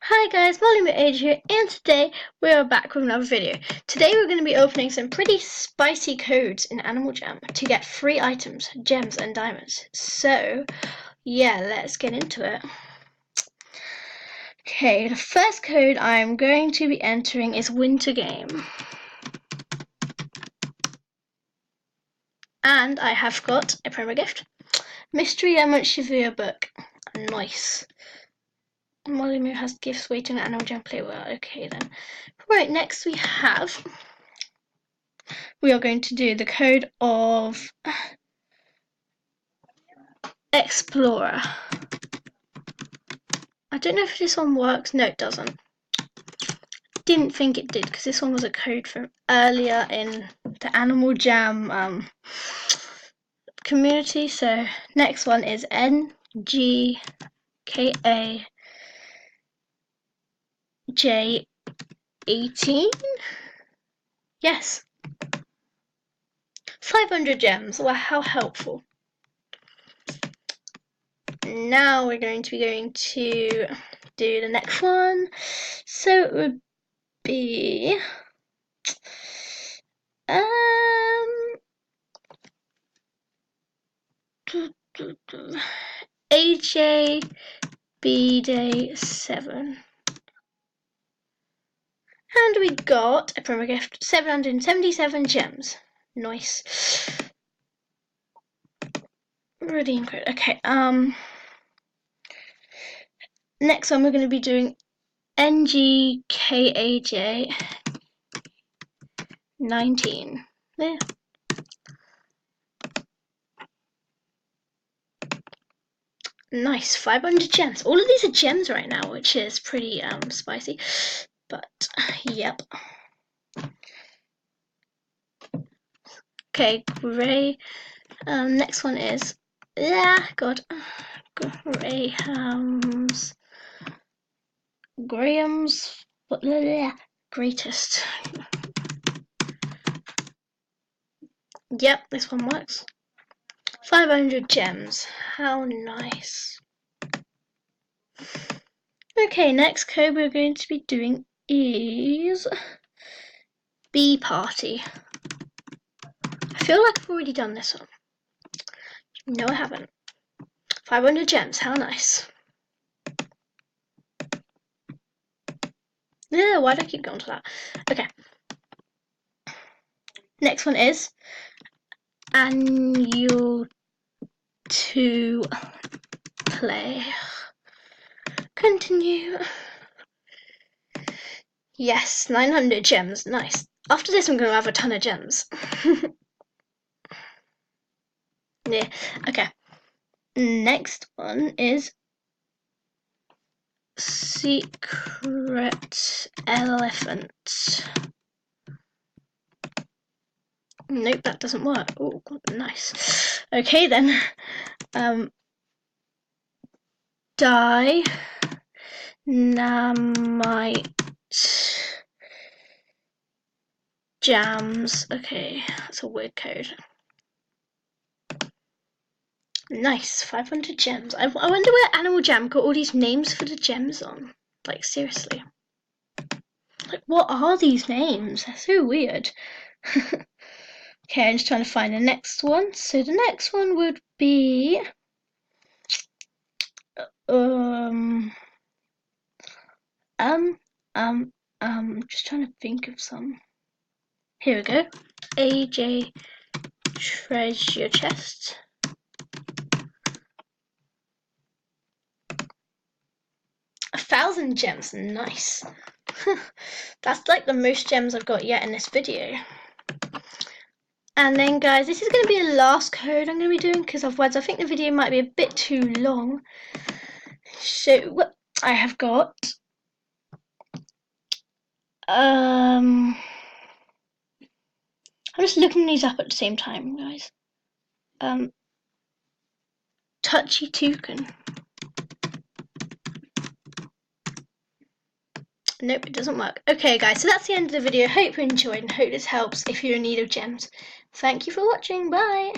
Hi guys, Molly Age here, and today we are back with another video. Today we're going to be opening some pretty spicy codes in Animal Jam to get free items, gems and diamonds. So, yeah, let's get into it. Okay, the first code I'm going to be entering is Winter Game. And I have got a promo gift. Mystery Emerald Shavir book. Nice. Molly Moo has gifts waiting at Animal Jam Play Well. Okay then. Right, next we are going to do the code of Explorer. I don't know if this one works. No, it doesn't. Didn't think it did because this one was a code from earlier in the Animal Jam community. So next one is NGKAJ18. Yes. 500 gems. Wow, how helpful. Now we're going to be going to do the next one. So it would be AJB Day 7. And we got a promo gift, 777 gems. Nice. Redeem code. Okay, next one we're going to be doing NGKAJ 19. There. Nice, 500 gems. All of these are gems right now, which is pretty spicy. But yep. Okay, grey. Next one is Graham's greatest. Yep, this one works. 500 gems. How nice. Okay, next code we're going to be doing is Bee Party. I feel like I've already done this one. No, I haven't. 500 gems. How nice. Yeah, why do I keep going to that? Okay. Next one is Annual to Play. Continue. Yes, 900 gems. Nice. After this, I'm going to have a ton of gems. Yeah, okay. Next one is Secret Elephant. Nope, that doesn't work. Oh, nice. Okay then. Dynamite Jams. Okay, that's a weird code. Nice, 500 gems. I wonder where Animal Jam got all these names for the gems on. Like, seriously. Like, what are these names? They're so weird. Okay, I'm just trying to find the next one. So the next one would be just trying to think of some. Here we go. AJ Treasure Chest. A 1,000 gems, nice. That's like the most gems I've got yet in this video. And then guys, this is going to be the last code I'm going to be doing because otherwise I think the video might be a bit too long. So I have got I'm just looking these up at the same time, guys. Touchy Toucan. Nope, it doesn't work. Okay guys, so that's the end of the video. Hope you enjoyed and hope this helps if you're in need of gems. Thank you for watching. Bye.